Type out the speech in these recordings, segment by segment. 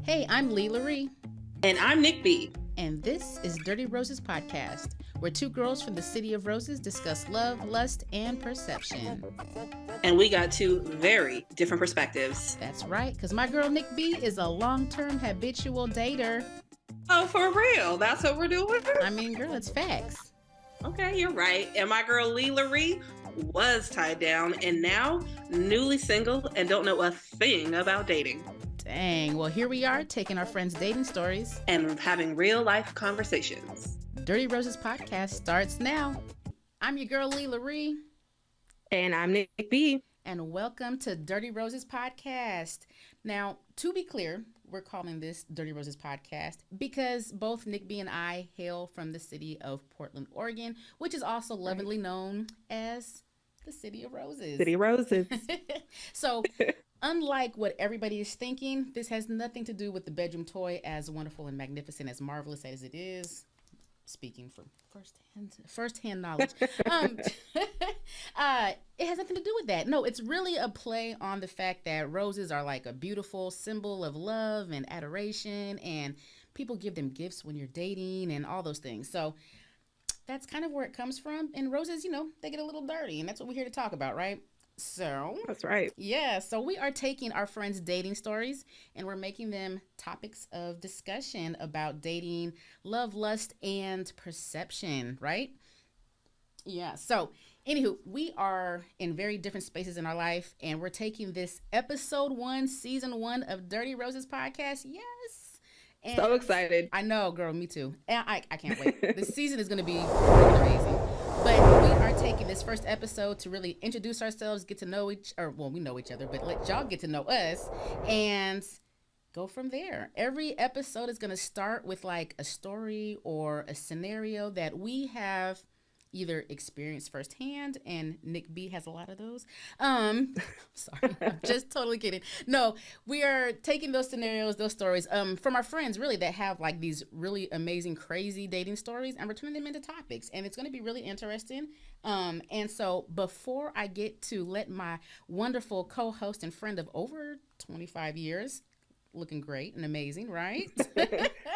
Hey, I'm Leigh LaRie. And I'm Nik B. And this is Dirty Roses Podcast, where two girls from the City of Roses discuss love, lust, and perception. And we got two very different perspectives. That's right, because my girl Nik B is a long-term habitual dater. Oh, for real? That's what we're doing? I mean, girl, it's facts. Okay, you're right. And my girl Leigh LaRie was tied down and now newly single and don't know a thing about dating. Dang, well, here we are taking our friends' dating stories and having real life conversations. Dirty Roses Podcast starts now. I'm your girl Leigh LaRie. And I'm Nik B. And welcome to Dirty Roses Podcast. Now, to be clear, we're calling this Dirty Roses Podcast because both Nik B and I hail from the city of Portland, Oregon, which is also lovingly known as the City of Roses. City of Roses. So, unlike what everybody is thinking, this has nothing to do with the bedroom toy, as wonderful and magnificent, as marvelous as it is. Speaking from first-hand knowledge. It has nothing to do with that. No, it's really a play on the fact that roses are like a beautiful symbol of love and adoration, and people give them gifts when you're dating and all those things. So that's kind of where it comes from. And roses, you know, they get a little dirty, and that's what we're here to talk about, right? So that's right. Yeah, so we are taking our friends' dating stories and we're making them topics of discussion about dating, love, lust, and perception, right? Yeah, so anywho, we are in very different spaces in our life and we're taking this episode 1, season 1 of Dirty Roses Podcast. Yes. And so excited. I know, girl, me too. And I can't wait. This season is going to be amazing. But we are taking this first episode to really introduce ourselves, get to know we know each other, but let y'all get to know us and go from there. Every episode is going to start with like a story or a scenario that we have either experienced firsthand, and Nik B has a lot of those. Sorry, I'm just totally kidding. No, we are taking those scenarios, those stories, from our friends really that have like these really amazing, crazy dating stories, and we're turning them into topics, and it's going to be really interesting. And so before I get to let my wonderful co-host and friend of over 25 years, looking great and amazing, right?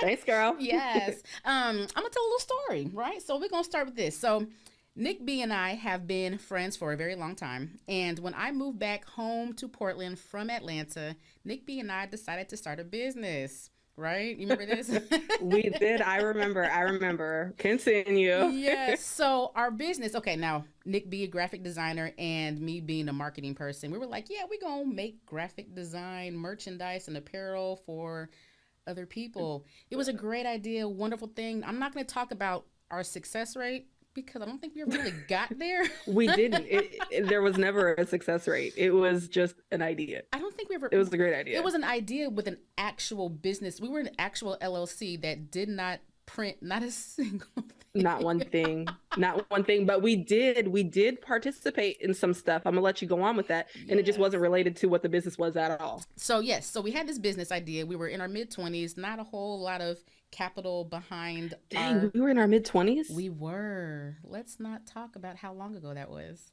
Thanks, girl. Yes. I'm going to tell a little story, right? So we're going to start with this. So Nik B and I have been friends for a very long time. And when I moved back home to Portland from Atlanta, Nik B and I decided to start a business. Right? You remember this? We did. I remember. Continue. Yes. So our business, okay, now Nik B, a graphic designer, and me being a marketing person, we were like, yeah, we're going to make graphic design, merchandise, and apparel for other people. It was a great idea, wonderful thing. I'm not going to talk about our success rate because I don't think we ever really got there. We didn't. There was never a success rate. It was just an idea. I don't think we ever. It was a great idea. It was an idea with an actual business. We were an actual LLC that did not print not a single thing. Not one thing. But we did participate in some stuff. I'm gonna let you go on with that. Yes. And it just wasn't related to what the business was at all. So yes, so we had this business idea. We were in our mid-20s, not a whole lot of capital behind. Dang, we were in our mid-20s? We were. Let's not talk about how long ago that was.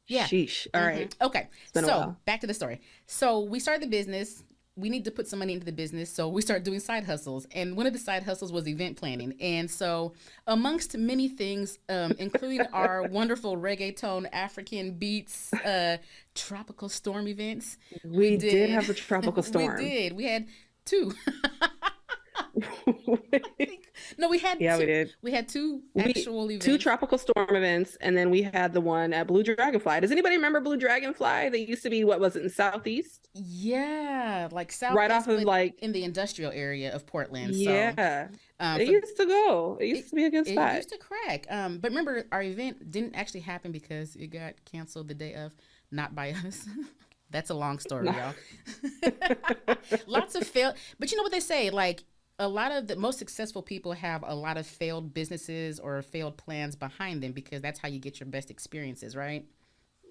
Yeah. Sheesh. All right. Okay. So back to the story. So we started the business. We need to put some money into the business, so we started doing side hustles. And one of the side hustles was event planning. And so amongst many things, including our wonderful reggaeton, African beats, tropical storm events. We did have a tropical storm. We did. We had 2. No, we had yeah, two. We did. We had 2 actual events. 2 tropical storm events, and then we had the one at Blue Dragonfly. Does anybody remember Blue Dragonfly? They used to be, what was it, in Southeast? Yeah, like Southeast. Right off of like in the industrial area of Portland. Yeah. So, it used to go. It used to be a good spot. It used to crack. But remember, our event didn't actually happen because it got canceled the day of, not by us. That's a long story, y'all. Lots of failed. But you know what they say, like, a lot of the most successful people have a lot of failed businesses or failed plans behind them because that's how you get your best experiences, right?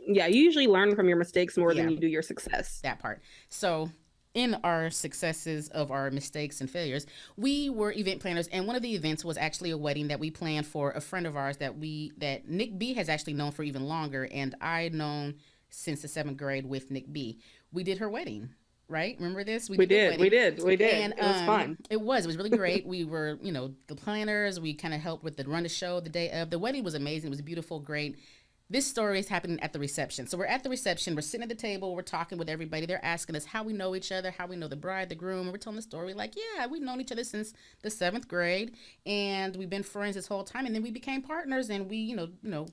Yeah, you usually learn from your mistakes more than you do your success. That part. So in our successes of our mistakes and failures, we were event planners, and one of the events was actually a wedding that we planned for a friend of ours that Nik B has actually known for even longer, and I'd known since the 7th grade with Nik B. We did her wedding. right? Remember this? We did. And, it was fun. It was really great. We were, the planners. We kind of helped with the run the show the day of. The wedding was amazing. It was beautiful, great. This story is happening at the reception. So we're at the reception. We're sitting at the table. We're talking with everybody. They're asking us how we know each other, how we know the bride, the groom. And we're telling the story like, yeah, we've known each other since the 7th grade. And we've been friends this whole time. And then we became partners. And we,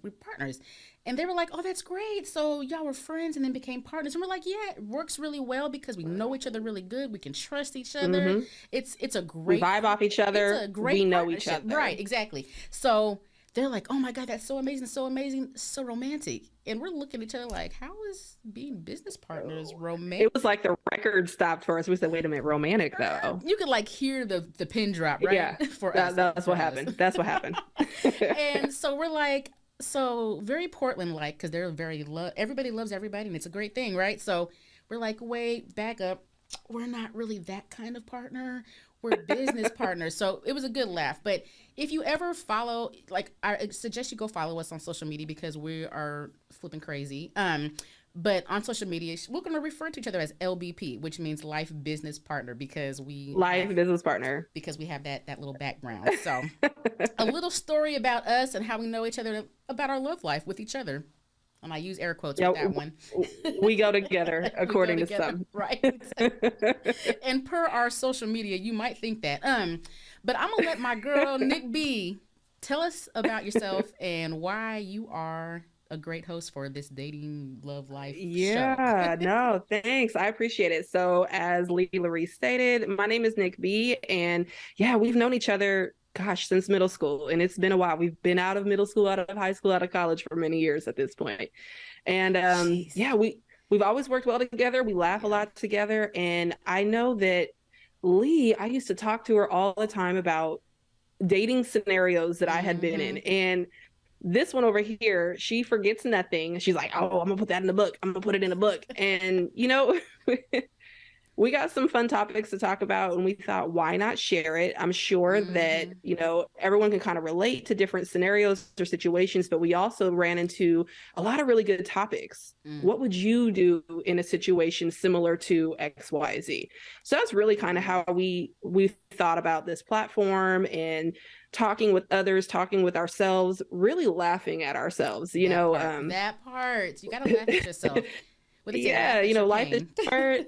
we're partners. And they were like, oh, that's great. So y'all were friends and then became partners. And we're like, yeah, it works really well because we know each other really good. We can trust each other. Mm-hmm. It's a great... We vibe off each other. It's a great we know each other. Right, exactly. So... they're like, oh my God, that's so amazing, so romantic. And we're looking at each other like, how is being business partners romantic? It was like the record stopped for us. We said, wait a minute, romantic though. You could like hear the pin drop, right? Yeah, for us. That's what happened. That's what happened. And so we're like, so very Portland-like, because they're everybody loves everybody, and it's a great thing, right? So we're like, wait, back up. We're not really that kind of partner. We're business partners. So it was a good laugh. But if you ever follow, like, I suggest you go follow us on social media because we are flipping crazy. But on social media, we're going to refer to each other as LBP, which means life business partner, because we business partner, because we have that little background. So a little story about us and how we know each other, about our love life with each other. And I use air quotes with that one. We go together, according to some. Right. And per our social media, you might think that. But I'm going to let my girl, Nik B, tell us about yourself and why you are a great host for this dating love life show. No, thanks. I appreciate it. So as Leigh LaRie stated, my name is Nik B. And yeah, we've known each other since middle school. And it's been a while. We've been out of middle school, out of high school, out of college for many years at this point. And we've always worked well together. We laugh a lot together. And I know that Leigh, I used to talk to her all the time about dating scenarios that I had been in. And this one over here, she forgets nothing. She's like, oh, I'm gonna put that in the book. I'm gonna put it in the book. And, we got some fun topics to talk about, and we thought, why not share it? I'm sure that, everyone can kind of relate to different scenarios or situations, but we also ran into a lot of really good topics. What would you do in a situation similar to XYZ? So that's really kind of how we thought about this platform, and talking with others, talking with ourselves, really laughing at ourselves, that part. You got to laugh at yourself. Life is short.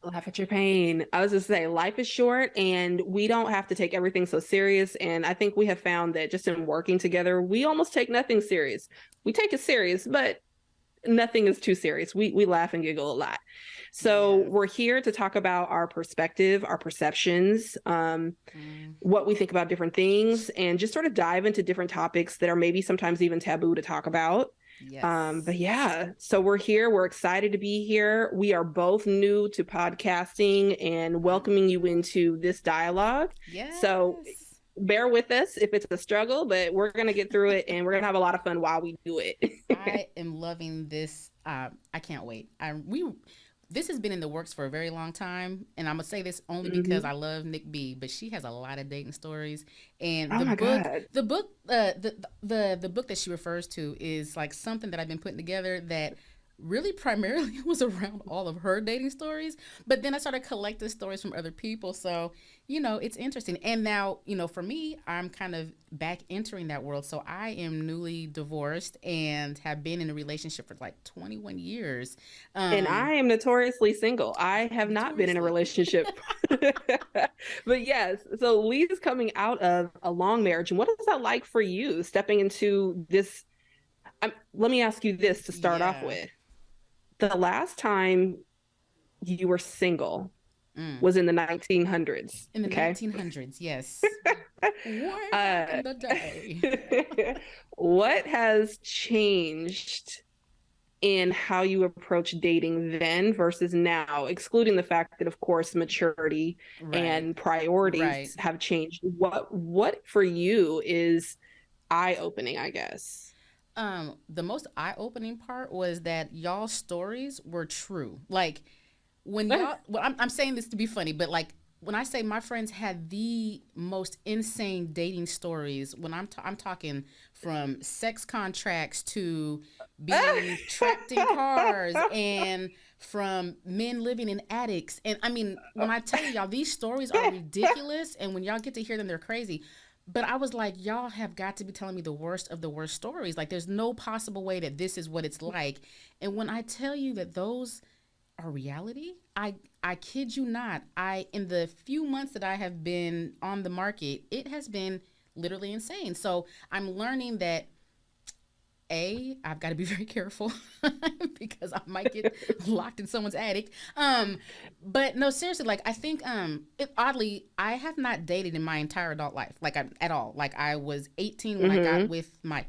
Laugh at your pain. I was just saying, life is short and we don't have to take everything so serious. And I think we have found that just in working together, we almost take nothing serious. We take it serious, but nothing is too serious. We laugh and giggle a lot. So we're here to talk about our perspective, our perceptions, what we think about different things, and just sort of dive into different topics that are maybe sometimes even taboo to talk about. Yes. But yeah, so we're here. We're excited to be here. We are both new to podcasting and welcoming you into this dialogue. Yes. So bear with us if it's a struggle, but we're going to get through it and we're going to have a lot of fun while we do it. I am loving this. I can't wait. This has been in the works for a very long time, and I'm gonna say this only because I love Nik B, but she has a lot of dating stories, and the book that she refers to is like something that I've been putting together that really primarily was around all of her dating stories, but then I started collecting stories from other people. So, it's interesting. And now, for me, I'm kind of back entering that world. So I am newly divorced and have been in a relationship for like 21 years. And I am notoriously single. I have not been in a relationship. But yes, so Leigh's coming out of a long marriage. And what is that like for you, stepping into this? Let me ask you this to start off with. The last time you were single was in the 1900s. In the 1900s, yes. Back in the day. What has changed in how you approach dating then versus now, excluding the fact that, of course, maturity and priorities have changed? What for you is eye-opening, I guess? The most eye-opening part was that y'all's stories were true. Like when y'all, I'm saying this to be funny, but like when I say my friends had the most insane dating stories, when I'm talking from sex contracts to being trapped in cars and from men living in attics. And I mean, when I tell y'all, these stories are ridiculous. And when y'all get to hear them, they're crazy. But I was like, y'all have got to be telling me the worst of the worst stories. Like, there's no possible way that this is what it's like. And when I tell you that those are reality, I kid you not. In the few months that I have been on the market, it has been literally insane. So I'm learning that I've got to be very careful because I might get locked in someone's attic. But no, seriously, like I think oddly, I have not dated in my entire adult life, like at all. Like I was 18 when I got with my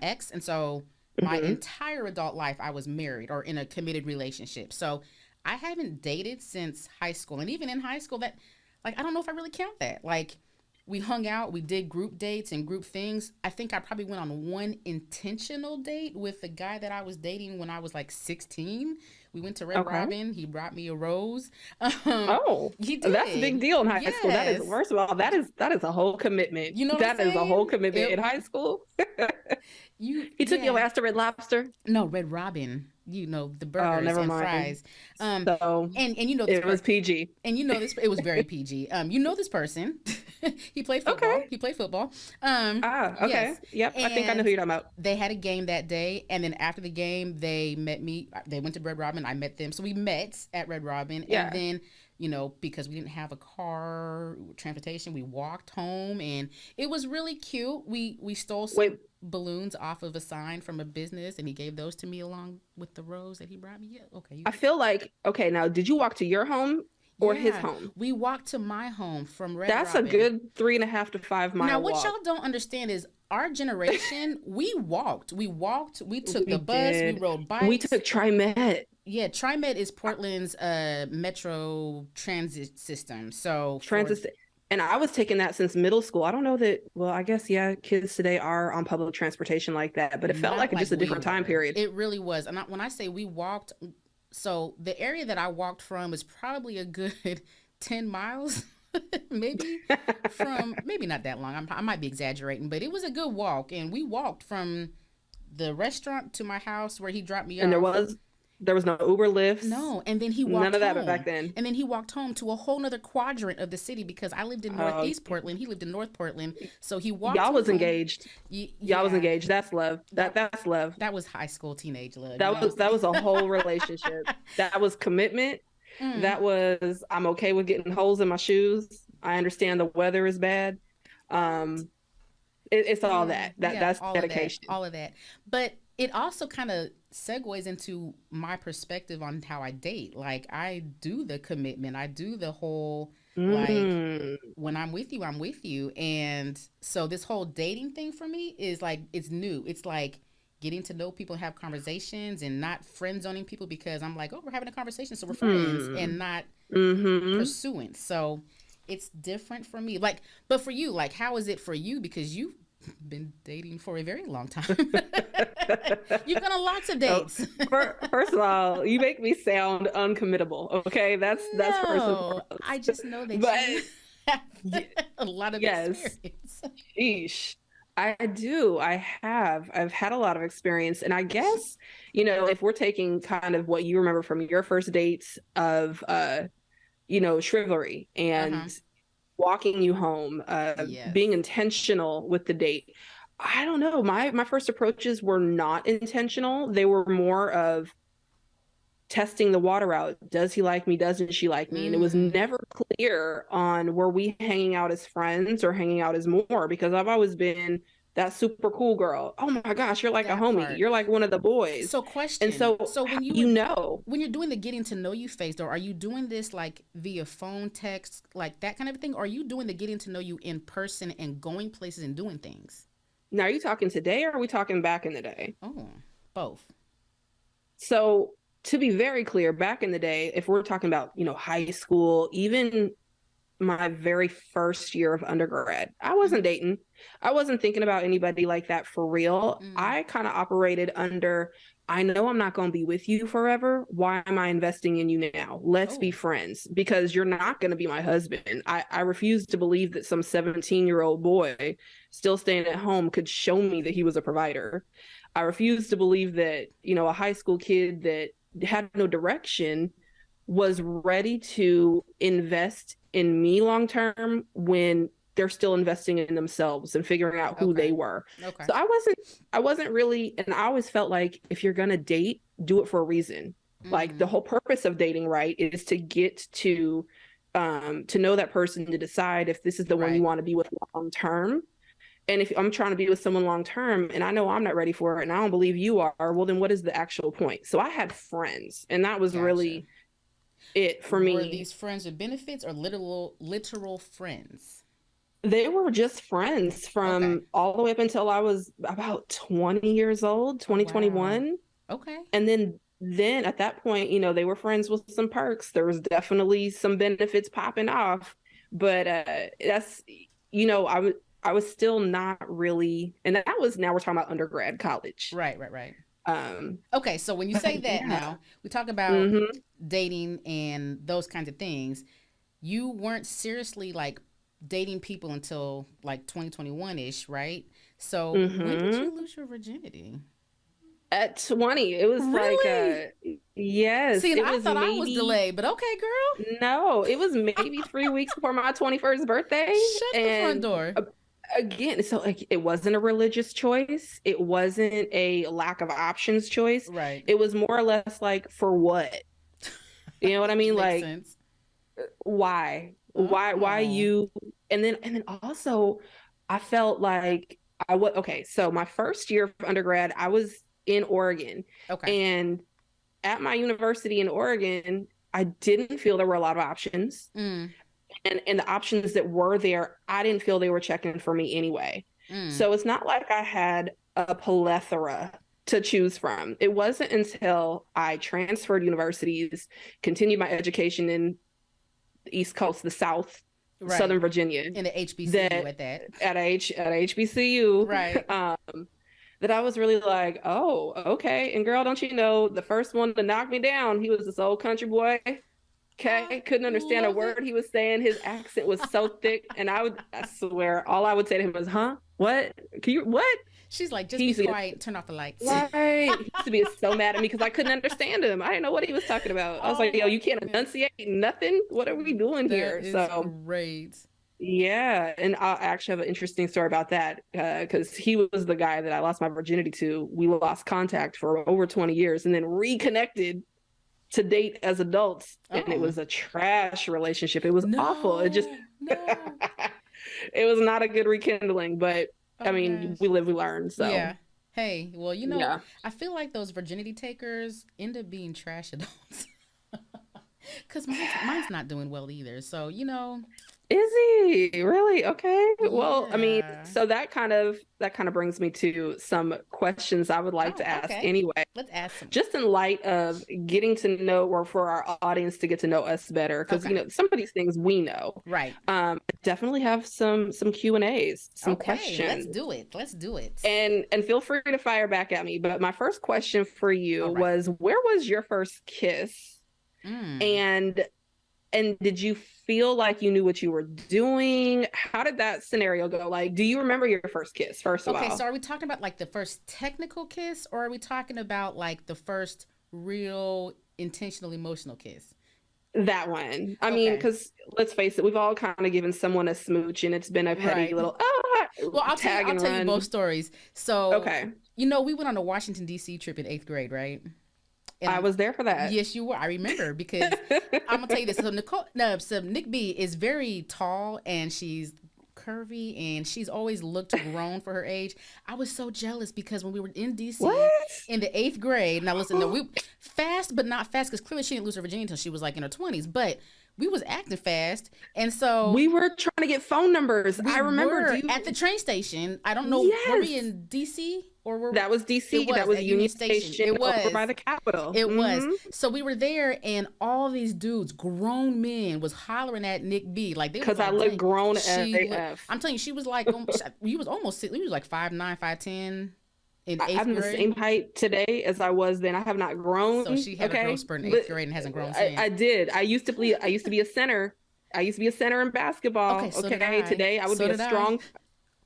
ex, and so my entire adult life I was married or in a committed relationship. So I haven't dated since high school, and even in high school, that like I don't know if I really count that. Like we hung out, we did group dates and group things. I think I probably went on one intentional date with the guy that I was dating when I was like 16. We went to Red Robin. He brought me a rose. He did. That's a big deal in high school. That is, first of all, that is a whole commitment. You know, that is a whole commitment in high school. He took your ass to Red Lobster? No, Red Robin. You know, the burgers and fries. So and you know this it was PG. And you know this, it was very PG. You know this person. He played football. Okay. He played football. Okay. Yes. Yep. And I think I know who you're talking about. They had a game that day, and then after the game, they met me. They went to Red Robin. I met them. So we met at Red Robin. Yeah. And then, you know, because we didn't have a car transportation, we walked home, and it was really cute. We stole some balloons off of a sign from a business, and he gave those to me along with the rose that he brought me. Yeah. Okay. I feel like, okay, now did you walk to your home or his home? We walked to my home from Red That's Robin. A good 3.5 to 5 mile Now, what walk. y'all don't understand is our generation, we walked, we took the bus, we rode bikes. We took TriMet. Yeah, TriMet is Portland's metro transit system. So and I was taking that since middle school. I don't know that, well, I guess, yeah, kids today are on public transportation like that, but it felt like just a different time period. It really was. And when I say we walked, so the area that I walked from was probably a good 10 miles, maybe not that long. I might be exaggerating, but it was a good walk. And we walked from the restaurant to my house where he dropped me off. And there was no Uber Lyfts. No. And then he walked none of that back then. And then he walked home to a whole nother quadrant of the city because I lived in Northeast Portland. He lived in North Portland. So he walked. Y'all was home. Engaged. Y'all was engaged. That's love. That's love. That was high school teenage love. That was a whole relationship. That was commitment. That was, I'm okay with getting holes in my shoes. I understand the weather is bad. It's all that. That's all dedication. All of that. But it also kind of segues into my perspective on how I date. Like I do the commitment. I do the whole like when I'm with you. And so this whole dating thing for me is like it's new. It's like getting to know people and have conversations and not friend zoning people because I'm like, oh, we're having a conversation, so we're friends and not pursuing. So it's different for me. Like, but for you, like, how is it for you? Because you've been dating for a very long time. You've been on lots of dates. First of all, you make me sound uncommittable. Okay, that's first and foremost. I just know that you have a lot of experience. Sheesh. I do. I've had a lot of experience. And I guess, you know, if we're taking kind of what you remember from your first dates of, you know, chivalry and walking you home, being intentional with the date. I don't know. My first approaches were not intentional. They were more of testing the water out. Does he like me? Doesn't she like me? And it was never clear on were we hanging out as friends or hanging out as more, because I've always been that super cool girl. Oh my gosh, you're like a homie. Part. You're like one of the boys. So question. And so when when you're doing the getting to know you phase, though, are you doing this like via phone, text, like that kind of thing? Or are you doing the getting to know you in person and going places and doing things? Now, are you talking today or are we talking back in the day? Oh, both. So to be very clear, back in the day, if we're talking about, you know, high school, even my very first year of undergrad. I wasn't dating. I wasn't thinking about anybody like that for real. I kind of operated under, I know I'm not going to be with you forever. Why am I investing in you now? Let's be friends, because you're not going to be my husband. I refuse to believe that some 17-year-old boy still staying at home could show me that he was a provider. I refuse to believe that, a high school kid that had no direction was ready to invest in me long term when they're still investing in themselves and figuring out who they were. So I wasn't really, and I always felt like if you're gonna date, do it for a reason. Like the whole purpose of dating, right, is to get to know that person, to decide if this is the one you want to be with long term. And if I'm trying to be with someone long term and I know I'm not ready for it and I don't believe you are, well, then what is the actual point? So I had friends, and that was really it for me. Were these friends with benefits or literal friends? They were just friends from all the way up until I was about 20 years old, 2021. Okay. And then at that point, they were friends with some perks. There was definitely some benefits popping off, but that's, I was still not really, and that was, now we're talking about undergrad, college. Right. Okay, so when you say that now, we talk about dating and those kinds of things. You weren't seriously like dating people until like 2021-ish, right? So when did you lose your virginity? At 20. It was like yes. See, I thought I was delayed, but okay, girl. No, it was maybe 3 weeks before my 21st birthday. Shut the front door. Again, so like it wasn't a religious choice. It wasn't a lack of options choice. Right. It was more or less like, for what? You know what I mean? Like, sense. Why? Why you? And then also, I felt like so my first year of undergrad, I was in Oregon. Okay. And at my university in Oregon, I didn't feel there were a lot of options. And the options that were there, I didn't feel they were checking for me anyway. So it's not like I had a plethora to choose from. It wasn't until I transferred universities, continued my education in the East Coast, the South, Southern Virginia. In the HBCU at that. At HBCU. Right. That I was really like, oh, okay. And girl, don't you know, the first one to knock me down, he was this old country boy. Okay, couldn't understand a word he was saying. His accent was so thick, and I swear, all I would say to him was, "Huh? What? What?" She's like, "Just be quiet, turn off the lights." Right. He used to be so mad at me because I couldn't understand him. I didn't know what he was talking about. I was like, "Yo, you can't enunciate nothing. What are we doing here?" So great. Yeah, and I actually have an interesting story about that because he was the guy that I lost my virginity to. We lost contact for over 20 years, and then reconnected to date as adults, and it was a trash relationship. It was awful. It just it was not a good rekindling, but I mean, we live, we learn. So yeah. Hey, well, I feel like those virginity takers end up being trash adults because mine's not doing well either. So Is he really? Okay. Well, I mean, so that kind of brings me to some questions I would like to ask anyway. Let's ask them. Just in light of getting to know, or for our audience to get to know us better, because some of these things we know. Right. Definitely have some Q&As, some questions. Let's do it. And feel free to fire back at me. But my first question for you was, where was your first kiss? And did you feel like you knew what you were doing? How did that scenario go? Like, do you remember your first kiss, first of all? Okay, so are we talking about like the first technical kiss, or are we talking about like the first real intentional emotional kiss? That one. I mean, because let's face it, we've all kind of given someone a smooch and it's been a petty little, well, I'll tell you both stories. So, we went on a Washington, D.C. trip in 8th grade, right? And I was there for that. Yes, you were. I remember because I'm gonna tell you this. So Nik B is very tall and she's curvy and she's always looked grown for her age. I was so jealous because when we were in DC in the 8th grade, now listen, we fast but not fast because clearly she didn't lose her virginity until she was like in her 20s. But we was acting fast, and so We were trying to get phone numbers. we I remember were at the train station. I don't know, were we Yes. in DC or were That was it DC. That was was at Union Union Station. Station It over was. by the Capitol. It was. So we were there, and all these dudes, grown men, was hollering at Nik B. Like they was Because I like, look "Dang, grown she look-" AF. I'm telling you, she was like, he was almost, he was like 5'9", 5'10" in eighth I'm the grade. same height today as I was then. I have not grown. So she had a okay? growth spurt in But eighth grade and hasn't grown since. I did. I used to be a center. I used to be a center in basketball. Okay, so did I. Today I would So be a did I. strong.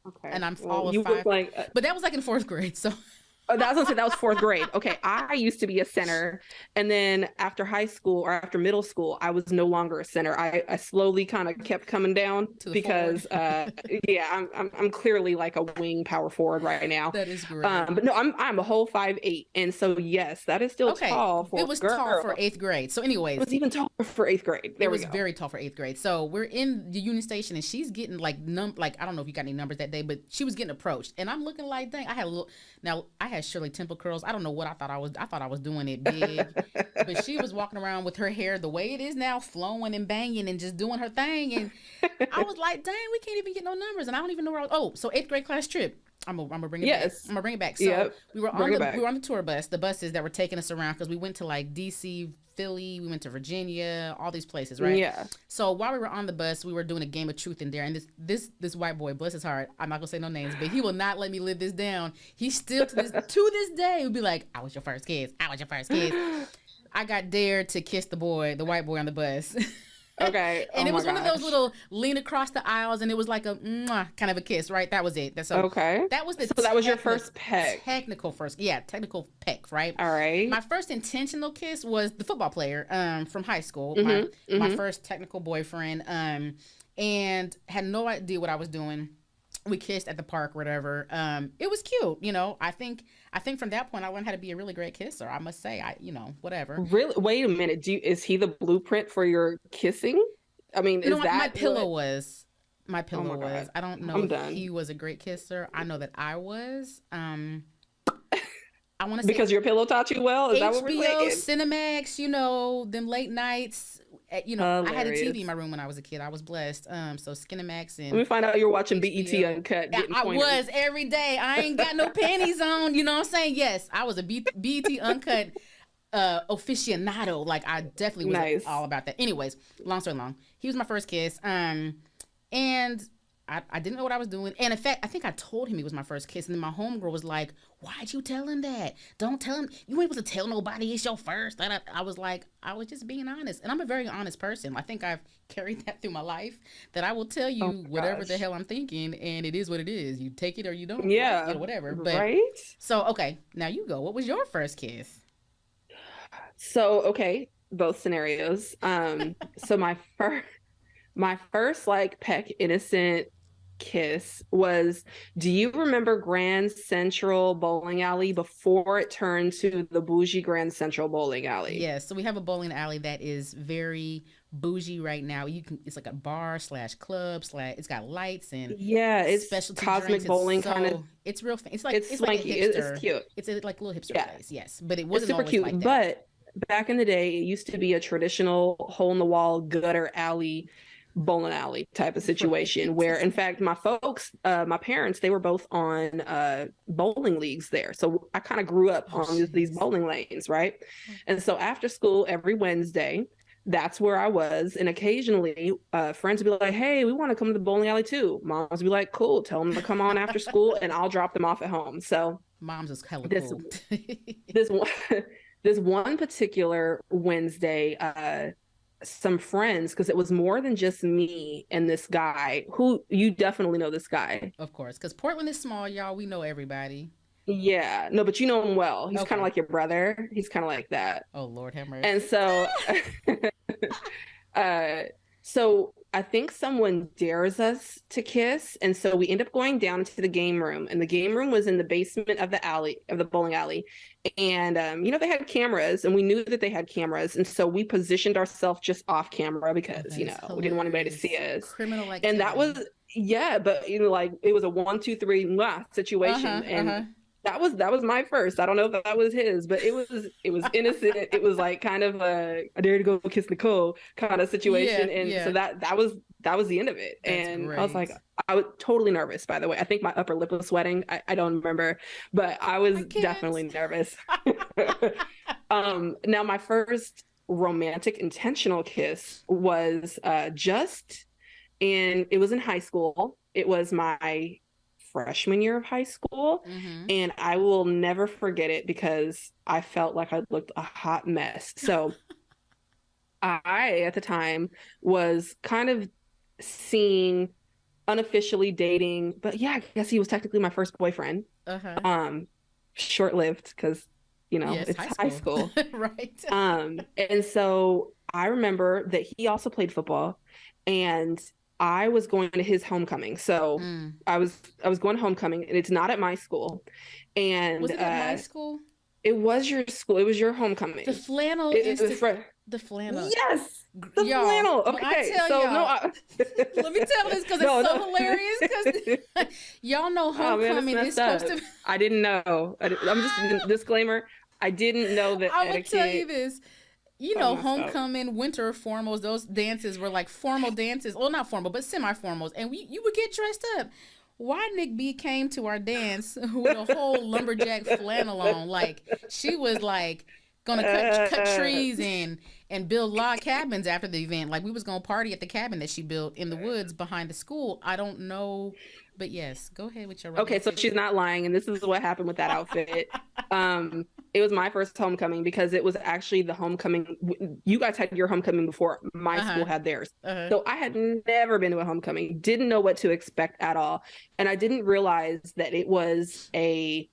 Okay. And I'm Well, all of you five. look like But that was like in fourth grade. So oh, that was gonna say that was fourth grade. Okay, I used to be a center, and then after high school or after middle school, I was no longer a center. I slowly kind of kept coming down To the because yeah, I'm clearly like a wing power forward right now. that is great. But no, I'm a whole 5'8", and so yes, that is still Okay, tall for it was a girl. tall for eighth grade. So anyways, It was even taller for eighth grade. There it we was go. very tall for eighth grade. So we're in the Union Station, and she's getting like like I don't know if you got any numbers that day, but she was getting approached, and I'm looking like, dang, I had a little. Now I had Shirley Temple curls. I don't know what I thought I was. I thought I was doing it big, but she was walking around with her hair the way it is now, flowing and banging and just doing her thing, and I was like, dang, we can't even get no numbers, and I don't even know where I was. Oh, so eighth grade class trip. I'm gonna bring it back. I'm gonna bring it back. So Yep. we were Bring it on back. the tour bus, the buses that were taking us around because we went to like DC, Philly, we went to Virginia, all these places, right? Yeah. So while we were on the bus, we were doing a game of truth in there, and this white boy, bless his heart, I'm not gonna say no names, but he will not let me live this down. He still to this day would be like, "I was your first kiss. I was your first kiss." I got dared to kiss the white boy on the bus. Okay. And Oh it was my one of those gosh. little lean across the aisles, and it was like a mwah kind of a kiss, right? That was it. That's so. Okay. That was the. So that was your first peck. Technical first, yeah, technical peck, right? All right. My first intentional kiss was the football player from high school. Mm-hmm, My first technical boyfriend, and had no idea what I was doing. We kissed at the park, whatever. It was cute, you know. I think from that point I learned how to be a really great kisser. I must say, whatever. Really? Wait a minute. Is he the blueprint for your kissing? I mean, You know is what? that My pillow what- was. My pillow my was. God. I don't know I'm if done. he was a great kisser. I know that I was. I want to say Because your pillow taught you well? Is that what we're HBO, saying? Cinemax, you know, them late nights. I had a TV Hilarious. in my room when I was a kid. I was blessed. So Cinemax and Let me find out you're watching BET HBO. Uncut. Yeah, Getting I pointers. was every day. I ain't got no panties on. You know what I'm saying? Yes, I was a BET Uncut aficionado. Like I definitely was Nice. all about that. Anyways, long story long. He was my first kiss. And I didn't know what I was doing. And in fact, I think I told him he was my first kiss. And then my homegirl was like, "Why'd you tell him that? Don't tell him. You ain't supposed to tell nobody it's your first." And I was like, I was just being honest. And I'm a very honest person. I think I've carried that through my life, that I will tell you whatever the gosh. hell I'm thinking. And it is what it is. You take it or you don't. Yeah. You know, whatever. But, Right? So, okay. Now you go. What was your first kiss? So, okay, both scenarios. So my first like peck innocent kiss was, do you remember Grand Central Bowling Alley before it turned to the bougie Grand Central Bowling Alley? Yes. So we have a bowling alley that is very bougie right now. It's like a bar / club / it's got lights and Yeah, it's specialty cosmic drinks. bowling kind of. It's real. It's It's like a swanky. hipster. It's cute. It's like a little hipster Yeah. place. Yes, but it It's wasn't super always cute. like that. But back in the day, it used to be a traditional hole in the wall gutter alley bowling alley type of situation where in fact my folks my parents, they were both on bowling leagues there, so I kind of grew up on these bowling lanes, right? And so after school every Wednesday, that's where I was. And occasionally friends would be like, "Hey, we want to come to the bowling alley too." Moms would be like, "Cool, tell them to come on after school and I'll drop them off at home." So Mom's is hella this- cool. this one particular Wednesday, some friends, because it was more than just me and this guy who you definitely know this guy. Of course, because Portland is small, y'all. We know everybody. Yeah, no, but you know him well. He's Okay. kind of like your brother. He's kind of like that. Oh Lord, have mercy. And so, so I think someone dares us to kiss, and so we end up going down to the game room, and the game room was in the basement of the bowling alley, and they had cameras, and we knew that they had cameras, and so we positioned ourselves just off camera because That we is didn't want anybody to see hilarious. us. Criminal activity. And that was but like it was a 1, 2, 3 mwah, situation, and that was my first. I don't know if that was his, but it was innocent. It was like kind of a dare to go kiss Nicole kind of situation. Yeah, And so yeah. that was the end of it. That's And I was great. like, I was totally nervous, by the way. I think my upper lip was sweating. I don't remember, but I was I can't. definitely nervous. Now my first romantic intentional kiss was just in it was in high school. It was my freshman year of high school, Mm-hmm. and I will never forget it because I felt like I looked a hot mess. So I at the time was kind of seeing unofficially dating, but yeah, I guess he was technically my first boyfriend. Uh-huh. um Short-lived because Yes, it's high high school. school. Right. And so I remember that he also played football, and I was going to his homecoming. So Mm. I was going to homecoming, and it's not at my school. And Was it at my school? it was your school. It was your The homecoming. flannel It was institute. for The flannel. yes, the Y'all, flannel. when I Okay, tell so no, y'all, let me tell this because it's no, so no. hilarious. Because y'all know Oh man, it's homecoming is messed up. supposed to. I didn't know. I'm just disclaimer. I didn't know that I would tell you etiquette. this. You Oh, know, messed up. homecoming, winter formals, those dances were like formal dances. Well, not formal, but semi-formals. And you would get dressed up. Why Nik B came to our dance with a whole lumberjack flannel on? Like she was like gonna cut Uh, trees and build log cabins after the event. Like we was gonna party at the cabin that she built in the woods behind the school. I don't know, but yes, go ahead with your Okay, so romantic. she's not lying, and this is what happened with that outfit. It was my first homecoming because it was actually the homecoming. You guys had your homecoming before my Uh-huh. school had theirs. Uh-huh. So I had never been to a homecoming, didn't know what to expect at all. And I didn't realize that it was a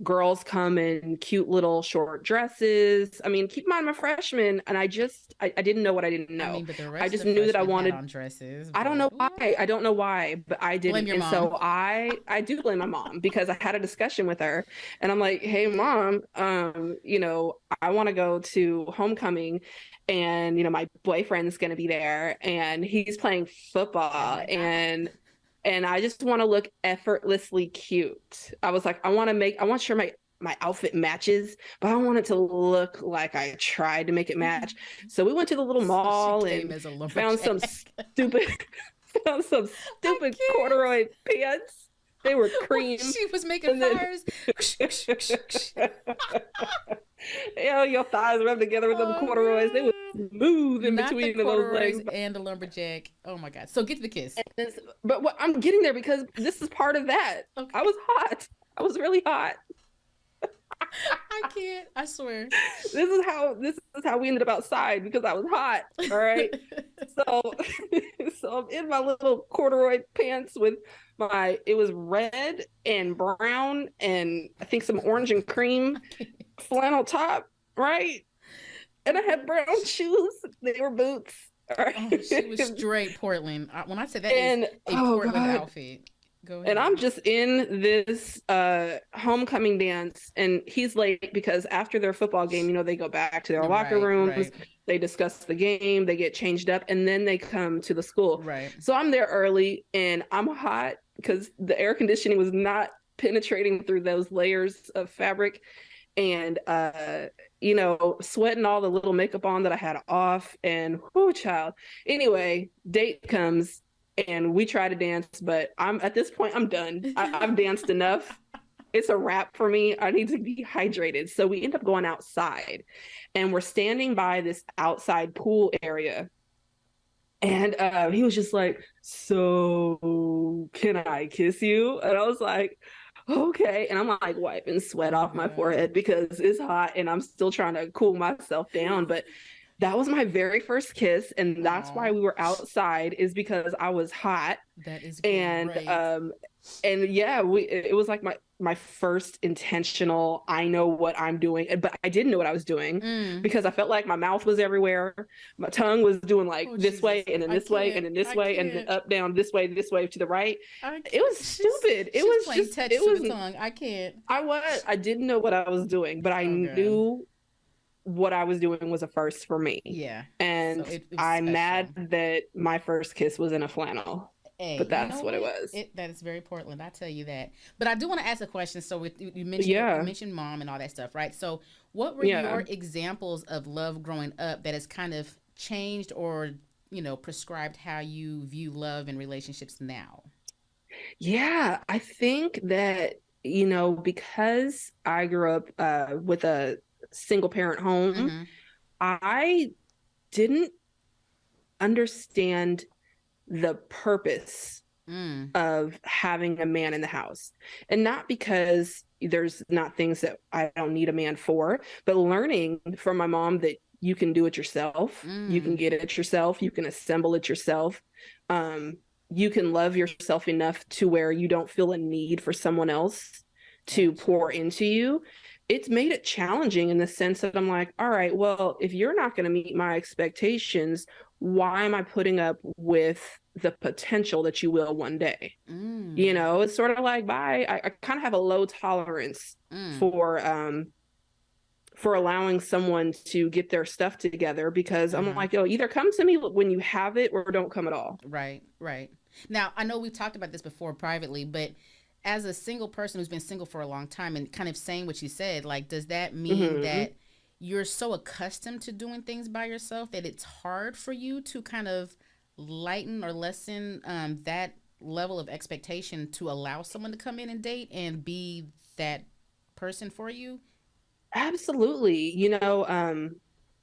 girls come in cute little short dresses. I mean, keep in mind I'm a freshman, and I didn't know what I didn't I know. mean, but the I rest of just the knew that I freshmen had wanted on dresses, I don't but know ooh, why. I don't know why, but I blame didn't. your And mom. so I do blame my mom because I had a discussion with her, and I'm like, "Hey mom, I want to go to homecoming, and my boyfriend's going to be there, and he's playing Oh football, my God. and I just want to look effortlessly cute." I was like, I want sure my outfit matches, but I don't want it to look like I tried to make it match. So we went to the little So she mall came and as a found some lumberjack. stupid found some I stupid can't. corduroy pants. They were Well, cream. she was making And then fires. your thighs rubbed together with them corduroys. They were Oh, smooth in not the between of those corduroys legs. and the lumberjack. Oh my God. So get to the kiss. But what I'm getting there because this is part of that. I Okay. was hot. I was really hot. I can't. I swear. This is how we ended up outside because I was hot. All right. So so I'm in my little corduroy pants with it was red and brown and I think some orange and cream flannel top, right? And I had brown shoes. They were boots. All Oh, right. she was straight Portland. When I said that is And a oh Portland God. outfit. Go And ahead. I'm just in this homecoming dance, and he's late because after their football game, they go back to their locker Right, rooms, right, they discuss the game, they get changed up, and then they come to the school. right. So I'm there early, and I'm hot because the air conditioning was not penetrating through those layers of fabric, and sweating all the little makeup on that I had off, and whoo, child. Anyway, date comes and we try to dance, but I'm at this point I'm done. I've danced enough. It's a wrap for me. I need to be hydrated. So we end up going outside, and we're standing by this outside pool area. And he was just like, "So can I kiss you?" And I was like, "Okay." And I'm like wiping sweat Oh off my God. forehead because it's hot and I'm still trying to cool myself down. But that was my very first kiss, and that's why Oh, we were outside, is because I was hot. that is And great. yeah, it was like my first intentional, I know what I'm doing, but I didn't know what I was doing Mm. because I felt like my mouth was everywhere. My tongue was doing like Oh this way Jesus. and then I this way and can't. then this I way and then can't. up, down, this way to the right. I It was can't. stupid. She's playing Tetris It with the was tongue. I can't. I didn't know what I was doing, but I Oh God. knew what I was doing was a first for me. Yeah. So And it was I'm special. mad that my first kiss was in a flannel. Hey, but you that's know what it what? was. That is very Portland. I tell you that. But I do want to ask a question. So you Yeah. mentioned mom and all that stuff, right? So what were Yeah. your examples of love growing up that has kind of changed or prescribed how you view love and relationships now? Yeah, I think that, because I grew up with a single parent home, Mm-hmm. I didn't understand the purpose Mm. of having a man in the house. And not because there's not things that I don't need a man for, but learning from my mom that you can do it yourself, you can Mm. get it yourself, you can assemble it yourself. Um, you can love yourself enough to where you don't feel a need for someone else to Gotcha. pour into you. It's made it challenging in the sense that I'm like, all right, well, if you're not going to meet my expectations, why am I putting up with the potential that you will one day? Mm. It's sort of like, bye. I kind of have a low tolerance Mm. for allowing someone to get their stuff together, because I'm Uh-huh. like, either come to me when you have it or don't come at all. Right, right. Now, I know we've talked about this before privately, but as a single person who's been single for a long time and kind of saying what you said, like, does that mean Mm-hmm. that you're so accustomed to doing things by yourself that it's hard for you to kind of lighten or lessen that level of expectation to allow someone to come in and date and be that person for you? Absolutely.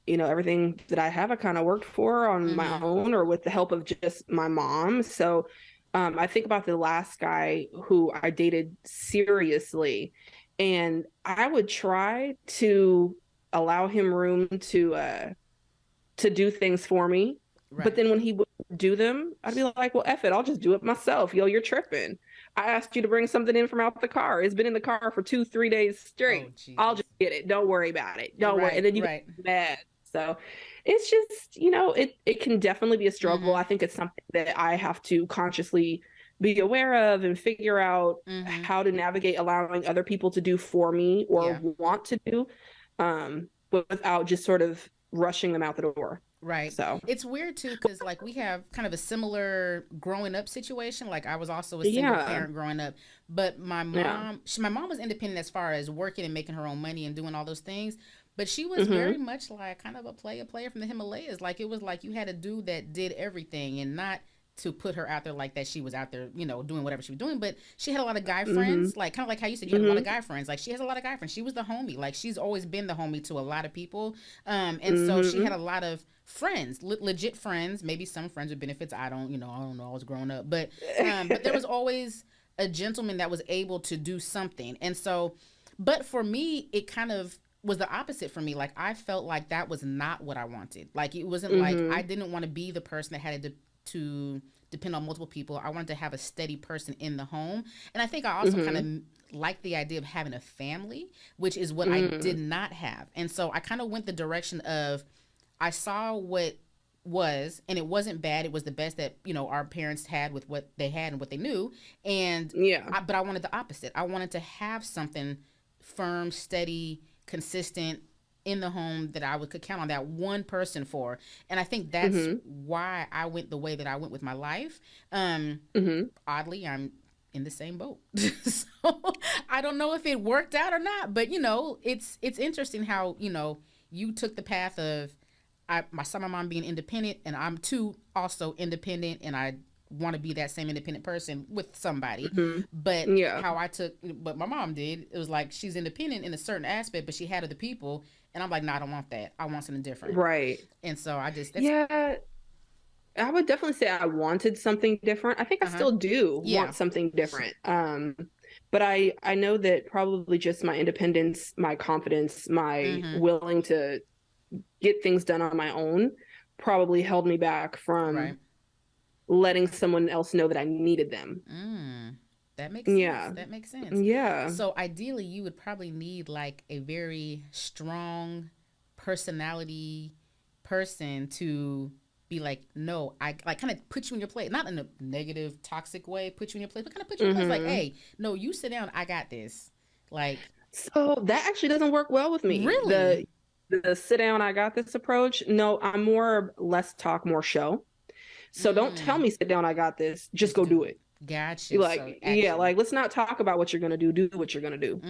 Everything that I have, I kind of worked for on my Mm-hmm. own or with the help of just my mom. So I think about the last guy who I dated seriously, and I would try to allow him room to do things for me. But Right. then when he would do them, I'd be like, well, F it, I'll just do it myself. Yo, you're tripping. I asked you to bring something in from out the car. It's been in the car for 2, 3 days Oh, straight. I'll Jesus. just get it. Don't worry about it. Don't worry. And Right, then you get right. mad. So it's just, it can definitely be a struggle. Mm-hmm. I think it's something that I have to consciously be aware of and figure out Mm-hmm. how to navigate allowing other people to do for me or Yeah. want to do, without just sort of rushing them out the door. Right. So It's weird too because like we have kind of a similar growing up situation. Like I was also a single yeah, parent growing up, but yeah. my mom was independent as far as working and making her own money and doing all those things. But she was very Mm-hmm. much like kind of a player from the Himalayas. Like it was like you had a dude that did everything and not to put her out there like that she was out there, doing whatever she was doing. But she had a lot of guy Mm-hmm. friends, like kind of like how you said you had a lot of Mm-hmm. guy friends. Like she has a lot of guy friends. She was the homie. Like she's always been the homie to a lot of people. And so she had Mm-hmm. a lot of friends, legit friends, maybe some friends with benefits. I don't know. I was growing up, but there was always a gentleman that was able to do something. And so, but for me, it kind of was the opposite for me. Like I felt like that was not what I wanted. Like it wasn't like Mm-hmm. I didn't want to be the person that had to depend on multiple people. I wanted to have a steady person in the home. And I think I also kind Mm-hmm. of like the idea of having a family, which is what I Mm-hmm. did not have. And so I kind of went the direction of I saw what was, and it wasn't bad. It was the best that our parents had with what they had and what they knew. And Yeah. but I wanted the opposite. I wanted to have something firm, steady, consistent in the home that I could count on that one person for. And I think that's Mm-hmm. why I went the way that I went with my life. Mm-hmm. Oddly, I'm in the same boat. So I don't know if it worked out or not, but it's interesting how you took the path of I saw my mom being independent, and I'm too also independent, and I want to be that same independent person with somebody. But Mm-hmm. Yeah. but my mom did, it was like she's independent in a certain aspect, but she had other people, and I'm like, no, I don't want that. I want something different. Right. And so I just that's Yeah. I would definitely say I wanted something different. I think I uh huh still do yeah want something different. But I know that probably just my independence, my confidence, my mm-hmm willing to get things done on my own probably held me back from right letting someone else know that I needed them. mm. That makes sense. Yeah. That makes sense. Yeah. So ideally, you would probably need like a very strong personality person to be like, no, I like kind of put you in your place, not in a negative, toxic way, put you in your place, but kind of put you in your place like, Hmm. hey, no, you sit down, I got this. Like, So that actually doesn't work well with me. really? The sit down, I got this approach. No, I'm more less talk, more show. So don't tell me sit down, I got this. Just go do it. Gotcha. Like, So yeah, like let's not talk about what you're gonna do. Do what you're gonna do.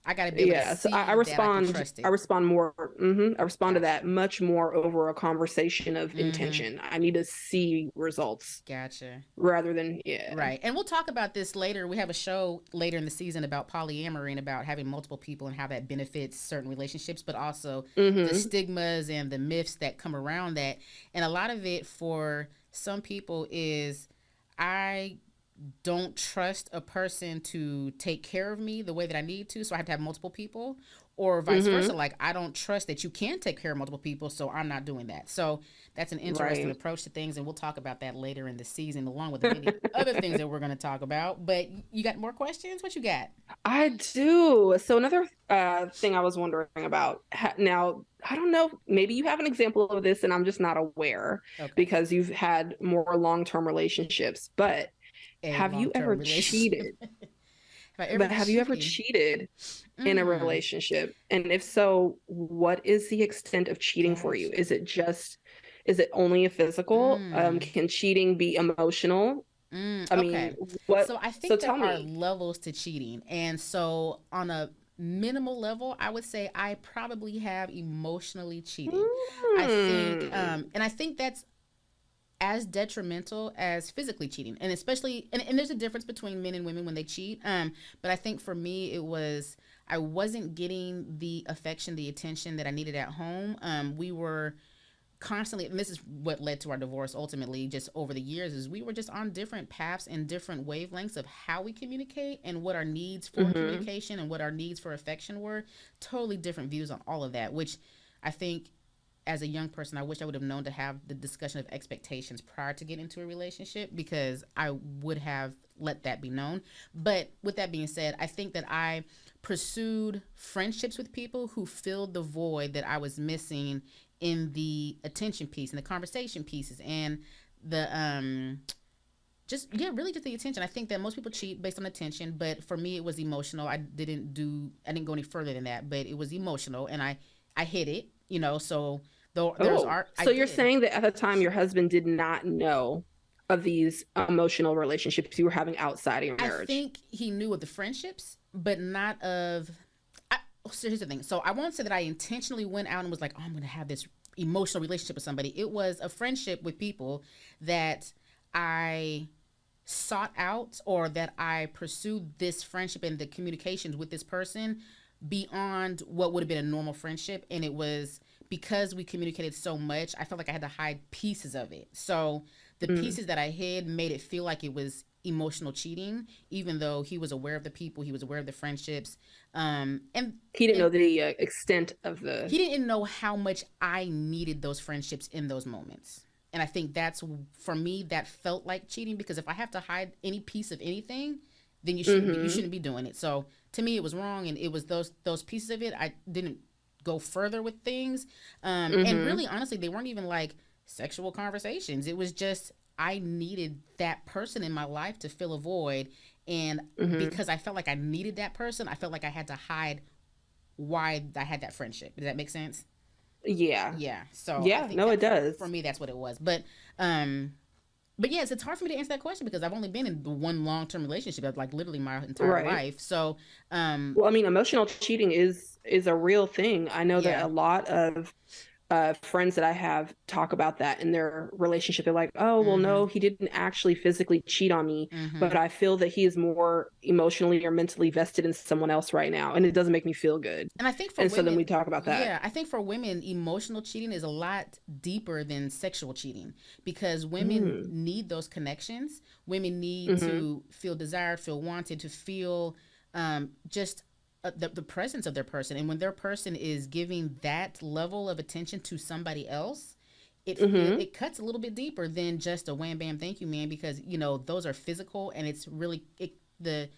I gotta be able to So see I that I can respond. trust it. I respond more. I respond to Gotcha. that much more over a conversation of intention. I need to see results. Gotcha. Rather than Right. And we'll talk about this later. We have a show later in the season about polyamory and about having multiple people and how that benefits certain relationships, but also the stigmas and the myths that come around that. And a lot of it for some people is I don't trust a person to take care of me the way that I need to, so I have to have multiple people, or vice versa. Like, I don't trust that you can take care of multiple people, so I'm not doing that. So that's an interesting approach to things, and we'll talk about that later in the season, along with many other things that we're going to talk about. But you got more questions? What you got? I do. So another thing I was wondering about now, I don't know, maybe you have an example of this and I'm just not aware because you've had more long-term relationships, but have you ever cheated? Have you ever cheated in a relationship? And if so, what is the extent of cheating for you? Is it only a physical? Can cheating be emotional? I mean, what? So I think there are levels to cheating. And so on a minimal level, I would say I probably have emotionally cheated. I think, and I think that's as detrimental as physically cheating, and especially and there's a difference between men and women when they cheat, but I think for me it was I wasn't getting the affection, the attention that I needed at home. We were constantly, and this is what led to our divorce ultimately, just over the years, is we were just on different paths and different wavelengths of how we communicate and what our needs for communication and what our needs for affection were. Totally different views on all of that, which I think as a young person, I wish I would have known to have the discussion of expectations prior to getting into a relationship, because I would have let that be known. But with that being said, I think that I pursued friendships with people who filled the void that I was missing in the attention piece and the conversation pieces and the really just the attention. I think that most people cheat based on attention, but for me it was emotional. I didn't go any further than that, but it was emotional, and I hit it, so though there's art. So you're saying that at the time your husband did not know of these emotional relationships you were having outside of your marriage? I think he knew of the friendships, but not of. So here's the thing. So I won't say that I intentionally went out and was like, oh, I'm going to have this emotional relationship with somebody. It was a friendship with people that I sought out, or that I pursued this friendship and the communications with this person beyond what would have been a normal friendship. And it was because we communicated so much, I felt like I had to hide pieces of it. So the pieces that I hid made it feel like it was emotional cheating, even though he was aware of the people, he was aware of the friendships, and he didn't know the extent of the. He didn't know how much I needed those friendships in those moments, and I think that's, for me, that felt like cheating, because if I have to hide any piece of anything, then you shouldn't be doing it. So to me, it was wrong, and it was those pieces of it. I didn't go further with things, and really, honestly, they weren't even like sexual conversations. It was just, I needed that person in my life to fill a void. And because I felt like I needed that person, I felt like I had to hide why I had that friendship. Does that make sense? Yeah. Yeah. So yeah, no, it does. For me, that's what it was. But yes, it's hard for me to answer that question because I've only been in one long-term relationship, like literally my entire life. So, well, I mean, emotional cheating is a real thing. I know that a lot of friends that I have talk about that in their relationship. They're like, oh, well, no, he didn't actually physically cheat on me, but I feel that he is more emotionally or mentally vested in someone else right now, and it doesn't make me feel good. And I think for women, so then we talk about that. Yeah, I think for women, emotional cheating is a lot deeper than sexual cheating, because women need those connections. Women need to feel desired, feel wanted, to feel just the presence of their person. And when their person is giving that level of attention to somebody else, it cuts a little bit deeper than just a wham bam thank you man, because those are physical, and it's really the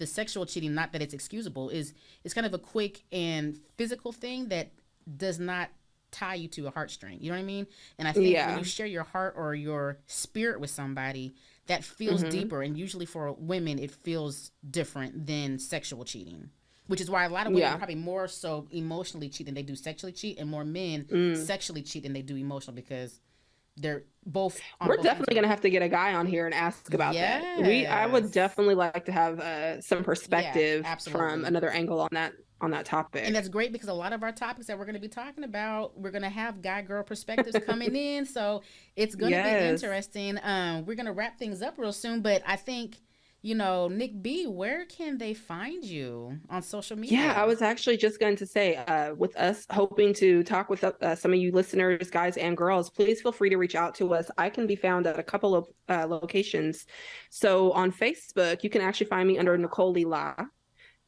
sexual cheating, not that it's excusable, is kind of a quick and physical thing that does not tie you to a heartstring. You know what I mean? And I think when you share your heart or your spirit with somebody, that feels deeper, and usually for women it feels different than sexual cheating. Which is why a lot of women probably more so emotionally cheat than they do sexually cheat, and more men sexually cheat than they do emotional, because they're both on We're both definitely ends. going to have to get a guy on here and ask about that. I would Yes. definitely like to have some perspective absolutely. from another angle on that topic. And that's great because a lot of our topics that we're going to be talking about, we're going to have guy girl perspectives coming in. So it's going to be interesting. We're going to wrap things up real soon, but I think, you know, Nik B, where can they find you on social media? Yeah, I was actually just going to say, with us hoping to talk with some of you listeners, guys and girls, please feel free to reach out to us. I can be found at a couple of locations. So on Facebook, you can actually find me under Nik Leigh LaRie.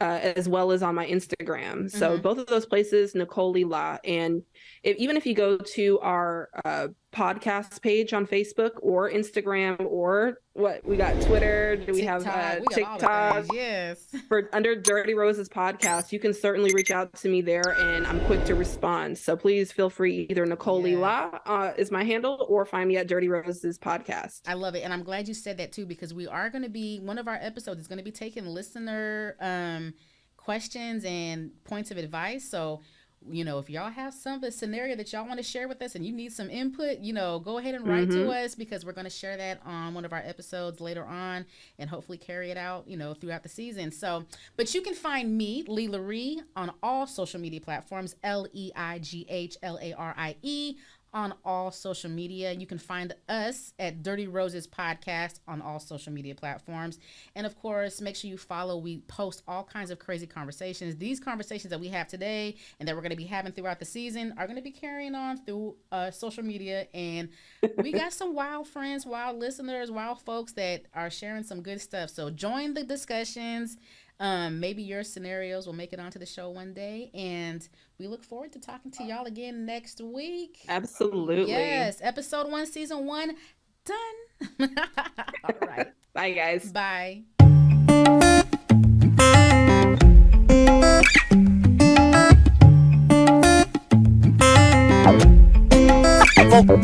As well as on my Instagram. So both of those places, Nik Leigh LaRie. And even if you go to our podcast page on Facebook or Instagram, or what we got, Twitter, do we TikTok, have we got TikTok? Yes. For under Dirty Roses podcast, you can certainly reach out to me there, and I'm quick to respond. So please feel free. Either Nik Leigh LaRie is my handle, or find me at Dirty Roses podcast. I love it, and I'm glad you said that too, because we are going to be, one of our episodes is going to be taking listener questions and points of advice. So, you know, if y'all have a scenario that y'all want to share with us and you need some input, you know, go ahead and write to us, because we're going to share that on one of our episodes later on and hopefully carry it out, you know, throughout the season. So, but you can find me, Leigh LaRie, on all social media platforms, LeighlaRie, on all social media. You can find us at Dirty Roses Podcast on all social media platforms. And of course, make sure you follow. We post all kinds of crazy conversations. These conversations that we have today and that we're going to be having throughout the season are going to be carrying on through social media. And we got some wild friends, wild listeners, wild folks that are sharing some good stuff. So join the discussions. Maybe your scenarios will make it onto the show one day, and we look forward to talking to y'all again next week. Absolutely. Yes, episode 1, season 1, done. All right. Bye, guys. Bye. Vocal